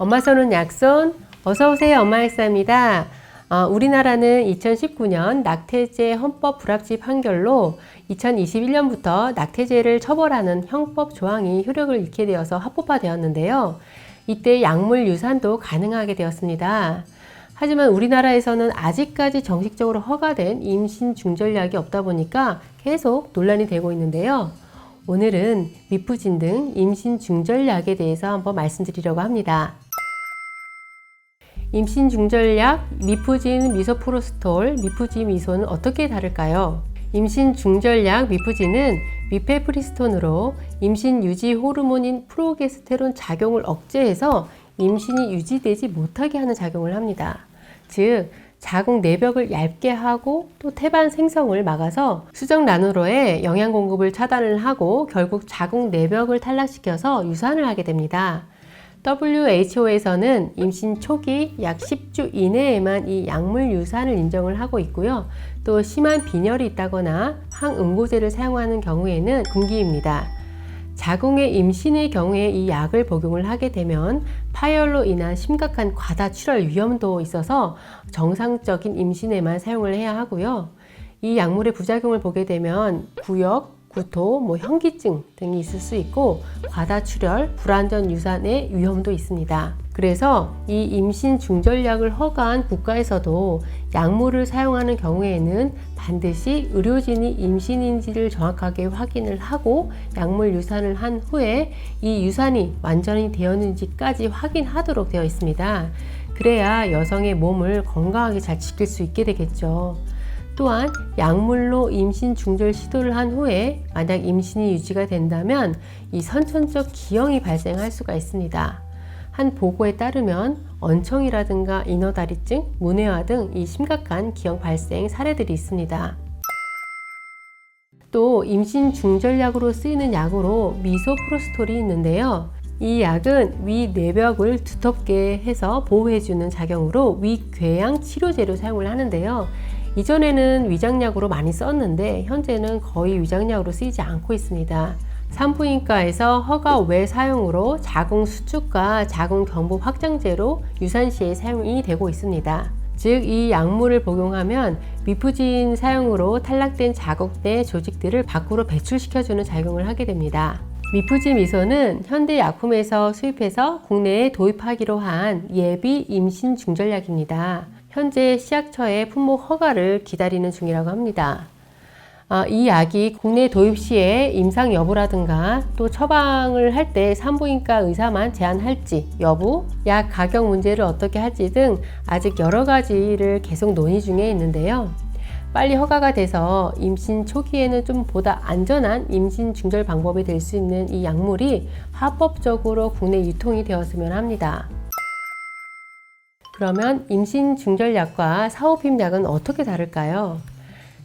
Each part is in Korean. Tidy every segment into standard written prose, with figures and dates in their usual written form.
엄마손은 약손, 어서오세요. 엄마엘사입니다. 우리나라는 2019년 낙태죄 헌법 불합치 판결로 2021년부터 낙태죄를 처벌하는 형법 조항이 효력을 잃게 되어서 합법화되었는데요. 이때 약물 유산도 가능하게 되었습니다. 하지만 우리나라에서는 아직까지 정식적으로 허가된 임신 중절약이 없다 보니까 계속 논란이 되고 있는데요. 오늘은 미프진 등 임신 중절약에 대해서 한번 말씀드리려고 합니다. 임신 중절약 미프진, 미소프로스톨, 미프진 미소는 어떻게 다를까요? 임신 중절약 미프진은 미페프리스톤으로 임신 유지 호르몬인 프로게스테론 작용을 억제해서 임신이 유지되지 못하게 하는 작용을 합니다. 즉, 자궁 내벽을 얇게 하고 또 태반 생성을 막아서 수정란으로의 영양 공급을 차단을 하고 결국 자궁 내벽을 탈락시켜서 유산을 하게 됩니다. WHO에서는 임신 초기 약 10주 이내에만 이 약물 유산을 인정을 하고 있고요. 또 심한 빈혈이 있다거나 항응고제를 사용하는 경우에는 금기입니다. 자궁의 임신의 경우에 이 약을 복용을 하게 되면 파열로 인한 심각한 과다 출혈 위험도 있어서 정상적인 임신에만 사용을 해야 하고요. 이 약물의 부작용을 보게 되면 구역, 구토, 현기증 등이 있을 수 있고 과다 출혈, 불완전 유산의 위험도 있습니다. 그래서 이 임신 중절약을 허가한 국가에서도 약물을 사용하는 경우에는 반드시 의료진이 임신인지를 정확하게 확인을 하고 약물 유산을 한 후에 이 유산이 완전히 되었는지까지 확인하도록 되어 있습니다. 그래야 여성의 몸을 건강하게 잘 지킬 수 있게 되겠죠. 또한 약물로 임신 중절 시도를 한 후에 만약 임신이 유지가 된다면 이 선천적 기형이 발생할 수가 있습니다. 한 보고에 따르면 언청이라든가 인어다리증, 문해화 등 이 심각한 기형 발생 사례들이 있습니다. 또 임신 중절약으로 쓰이는 약으로 미소프로스톨이 있는데요. 이 약은 위 내벽을 두텁게 해서 보호해주는 작용으로 위궤양 치료제로 사용을 하는데요. 이전에는 위장약으로 많이 썼는데 현재는 거의 위장약으로 쓰이지 않고 있습니다. 산부인과에서 허가 외 사용으로 자궁 수축과 자궁 경부 확장제로 유산시에 사용이 되고 있습니다. 즉, 이 약물을 복용하면 미프진 사용으로 탈락된 자궁 내 조직들을 밖으로 배출시켜주는 작용을 하게 됩니다. 미프진 미소는 현대약품에서 수입해서 국내에 도입하기로 한 예비 임신 중절약입니다. 현재 식약처의 품목 허가를 기다리는 중이라고 합니다. 이 약이 국내 도입 시에 임상 여부라든가 또 처방을 할 때 산부인과 의사만 제한할지 여부, 약 가격 문제를 어떻게 할지 등 아직 여러 가지를 계속 논의 중에 있는데요. 빨리 허가가 돼서 임신 초기에는 좀 보다 안전한 임신 중절 방법이 될 수 있는 이 약물이 합법적으로 국내 유통이 되었으면 합니다. 그러면 임신 중절약과 사후피임약은 어떻게 다를까요?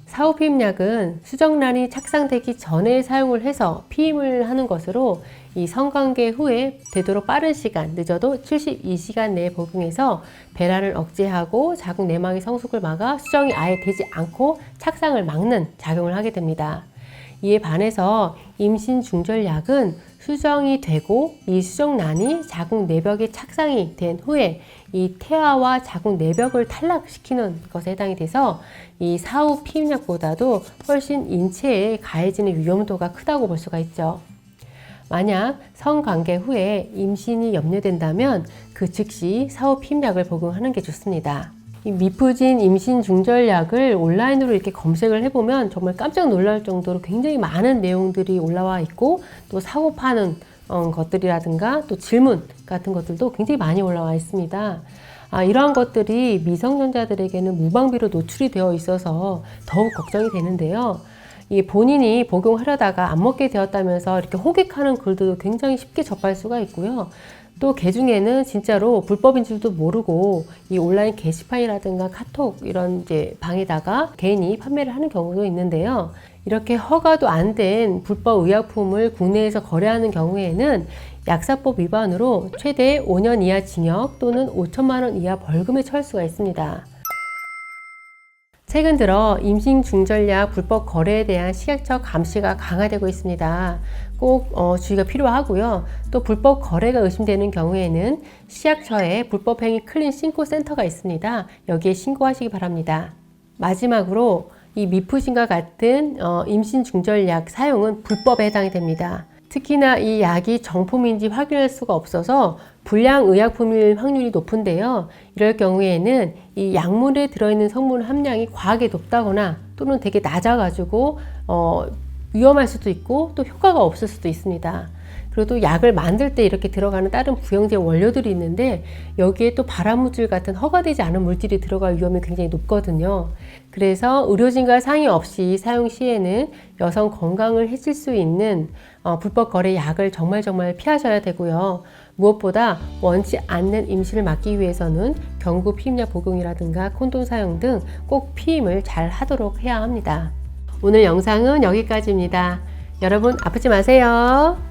사후피임약은 수정란이 착상되기 전에 사용을 해서 피임을 하는 것으로 이 성관계 후에 되도록 빠른 시간, 늦어도 72시간 내에 복용해서 배란을 억제하고 자궁 내막의 성숙을 막아 수정이 아예 되지 않고 착상을 막는 작용을 하게 됩니다. 이에 반해서 임신 중절약은 수정이 되고 이 수정란이 자궁 내벽에 착상이 된 후에 이 태아와 자궁 내벽을 탈락시키는 것에 해당이 돼서 이 사후 피임약보다도 훨씬 인체에 가해지는 위험도가 크다고 볼 수가 있죠. 만약 성관계 후에 임신이 염려된다면 그 즉시 사후 피임약을 복용하는 게 좋습니다. 이 미프진 임신 중절약을 온라인으로 이렇게 검색을 해보면 정말 깜짝 놀랄 정도로 굉장히 많은 내용들이 올라와 있고 또 사고 파는 것들이라든가 또 질문 같은 것들도 굉장히 많이 올라와 있습니다. 이러한 것들이 미성년자들에게는 무방비로 노출이 되어 있어서 더욱 걱정이 되는데요. 이 본인이 복용하려다가 안 먹게 되었다면서 이렇게 호객하는 글도 굉장히 쉽게 접할 수가 있고요. 또 개중에는 진짜로 불법인 줄도 모르고 이 온라인 게시판이라든가 카톡 이런 이제 방에다가 개인이 판매를 하는 경우도 있는데요. 이렇게 허가도 안 된 불법 의약품을 국내에서 거래하는 경우에는 약사법 위반으로 최대 5년 이하 징역 또는 5천만 원 이하 벌금에 처할 수가 있습니다. 최근 들어 임신 중절약 불법 거래에 대한 식약처 감시가 강화되고 있습니다. 꼭 주의가 필요하고요. 또 불법 거래가 의심되는 경우에는 식약처에 불법행위 클린 신고 센터가 있습니다. 여기에 신고하시기 바랍니다. 마지막으로 이 미프진과 같은 임신 중절약 사용은 불법에 해당이 됩니다. 특히나 이 약이 정품인지 확인할 수가 없어서 불량 의약품일 확률이 높은데요. 이럴 경우에는 이 약물에 들어있는 성분 함량이 과하게 높다거나 또는 되게 낮아가지고 위험할 수도 있고 또 효과가 없을 수도 있습니다. 그리고 또 약을 만들 때 이렇게 들어가는 다른 부영제 원료들이 있는데 여기에 또 발암물질 같은 허가되지 않은 물질이 들어갈 위험이 굉장히 높거든요. 그래서 의료진과 상의 없이 사용 시에는 여성 건강을 해칠 수 있는 불법 거래 약을 정말 피하셔야 되고요. 무엇보다 원치 않는 임신을 막기 위해서는 경구 피임약 복용이라든가 콘돔 사용 등 꼭 피임을 잘 하도록 해야 합니다. 오늘 영상은 여기까지입니다. 여러분 아프지 마세요.